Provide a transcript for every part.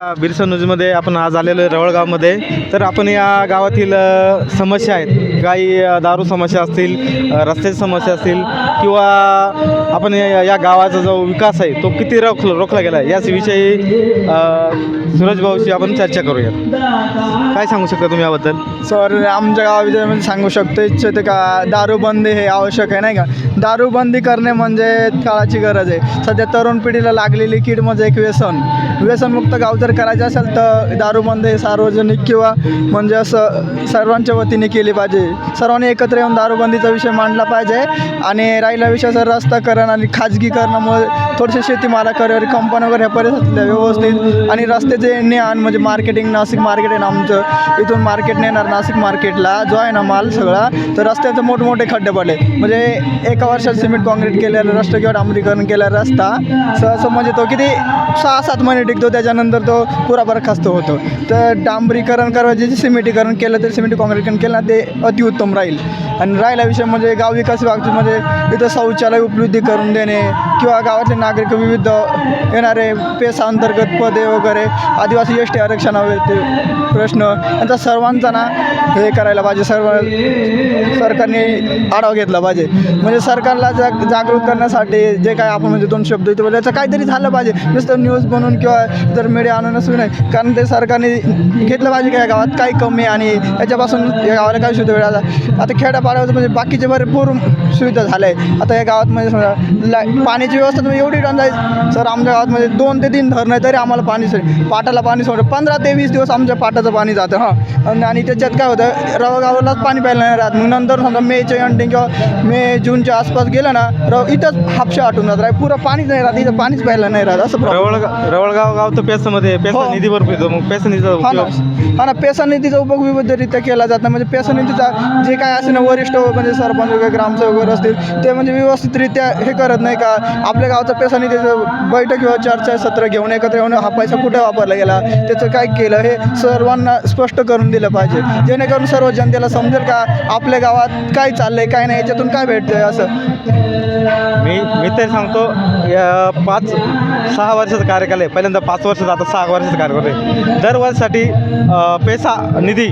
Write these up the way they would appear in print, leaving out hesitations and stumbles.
बिरसा न्यूजमध्ये आपण आज आलेलो आहे रवळगावमध्ये. तर आपण या गावातील समस्या आहेत, काही दारू समस्या असतील, रस्त्याची समस्या असतील, किंवा आपण या गावाचा जो विकास आहे तो किती रोखला गेला आहे याविषयी सूरज भाऊशी आपण चर्चा करूया. काय सांगू शकता तुम्ही याबद्दल? सर, आमच्या गावाविषयी सांगू शकतो इच्छित का दारूबंदी हे आवश्यक आहे, नाही का. दारूबंदी करणे म्हणजे काळाची गरज आहे. सध्या तरुण पिढीला लागलेली कीड म्हणजे एक व्यसनमुक्त गाव जर करायचं असेल तर दारूबंदी सार्वजनिक किंवा म्हणजे असं सर्वांच्या वतीने केली पाहिजे. सर्वांनी एकत्र येऊन दारूबंदीचा विषय मांडला पाहिजे. आणि राहिला विषय सर रस्ताकरण आणि खाजगीकरणामुळे थोडेसे शेतीमालाकर कंपन्या वगैरे ह्या परिस्थितीला व्यवस्थित आणि रस्त्याचे ज्ञान म्हणजे मार्केटिंग, नाशिक मार्केट आहे ना आमचं, इथून मार्केट नेणार नाशिक मार्केटला जो आहे ना माल सगळा, तर रस्त्याचे मोठमोठे खड्डे पडले. म्हणजे एका वर्षात सिमेंट काँक्रीट केलेलं रस्ते किंवा डांबरीकरण केलेला रस्ता सहसा म्हणजे तो किती 6-7 महिने टिकतो, त्याच्यानंतर तो पुरा बरखास्त होतो. तर डांबरीकरण करायचे, सिमेंटीकरण केलं तर सिमेंट काँक्रीटकरण केलं ना ते अतिउत्तम राहील. आणि राहिला विषय म्हणजे गाव विकास बाबतीमध्ये इथं शौचालय उपलब्धी करून देणे किंवा गावातले नागरिक विविध येणारे पेसा अंतर्गत पदे वगैरे, आदिवासी ST आरक्षणावरती प्रश्न यांचा सर्वांचा ना हे करायला पाहिजे. सरकारने आढावा घेतला पाहिजे. म्हणजे सरकारला जागृत करण्यासाठी जे काय आपण म्हणजे 2 शब्द इथे त्याचं काहीतरी झालं पाहिजे. नुसतं न्यूज बनवून किंवा जर मीडिया आणून असं नाही, कारण ते सरकारने घेतलं पाहिजे की या गावात काय कमी आणि याच्यापासून या गावाला काय सुविधा मिळाला. आता खेड्यापाड्यावर म्हणजे बाकीचे भरपूर सुविधा झाल्या आहेत. आता या गावात म्हणजे समजा पाण्याची व्यवस्था तुम्ही एवढी टंचाई सर, आमच्या गावात म्हणजे 2 ते 3 धरणं आहे तरी आम्हाला पाणी पाटाला पाणी सोडतं. 15 ते 20 दिवस आमच्या पाटाचं पाणी जातं. आणि त्याच्यात काय होतं, रवळगावालाच पाणी प्यायला नाही राहत. मग नंतर समजा मेच्या एंडिंग किंवा मे जूनच्या आसपास गेलं ना इथंच हापशा आटून जात राहील, पुरं पाणीच नाही राहत, इथं पाणीच प्यायला नाही राहत. असं रवळगाव गाव तर पेसामध्ये पेसा निधीवर पितो. मग पेसा निधीचा पेसा निधीचा उपयोग विविधरित्या केला जात नाही. म्हणजे पेसा निधीचा जे काय असेल ना वरिष्ठ म्हणजे सरपंच वगैरे ग्रामसेवक वगैरे असतील ते म्हणजे व्यवस्थितरित्या हे करत नाही का आपल्या गावचा पेसा निधीचं बैठक किंवा चर्चा सत्र घेऊन एकत्र येऊन हा पैसा कुठे वापरला गेला, त्याचं काय केलं हे सर्वांना स्पष्ट करून दिलं पाहिजे, जेणेकरून सर्व जनतेला समजेल का आपल्या गावात काय चाललंय काय नाही, याच्यातून काय भेटतंय. असं मी तर सांगतो, या 5-6 वर्षाचा कार्यकाल आहे. पहिल्यांदा 5 वर्षाचा, आता 6 वर्षाचा कार्यकाल आहे. दरवर्षीसाठी पेसा निधी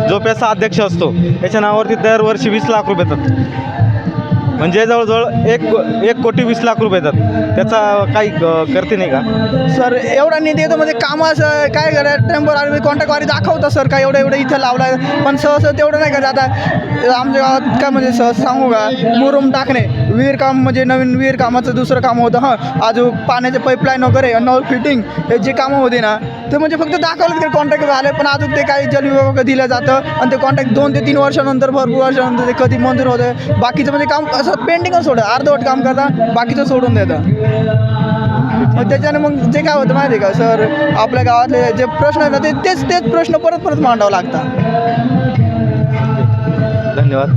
जो पेसा अध्यक्ष असतो त्याच्या नावावरती दरवर्षी 20 लाख रुपये येतात. म्हणजे जवळजवळ 1 कोटी 20 लाख रुपये येतात. त्याचा काही करते नाही का सर? एवढा निधी येतो म्हणजे कामं असं काय करायचं, टेम्पररी कॉन्ट्रॅक्टवारी दाखवतं सर का एवढं इथं लावलं आहे, पण सहसा तेवढं नाही का. आता आमच्या गावात काय म्हणजे सहज सांगू का, मुरुम टाकणे, विहीर काम म्हणजे नवीन विहीर कामाचं दुसरं काम होतं. अजून पाण्याचे पाईपलाईन वगैरे नळ फिटिंग हे जे कामं होती ना ते म्हणजे फक्त दाखवलं की कॉन्ट्रॅक्ट झाले, पण अजून ते काही जलविभाग दिलं जातं आणि ते कॉन्ट्रॅक्ट 2 ते 3 वर्षानंतर भरपूर वर्षानंतर ते कधी मंजूर होतं. बाकीचं म्हणजे काम असं पेंडिंगच सोडतं, अर्धवट काम करता बाकीचं सोडून देतं. मग त्याच्याने मग जे काय होतं माहिती आहे का सर, आपल्या गावातले जे प्रश्न आहेत ना तेच प्रश्न परत मांडावं लागतात. धन्यवाद.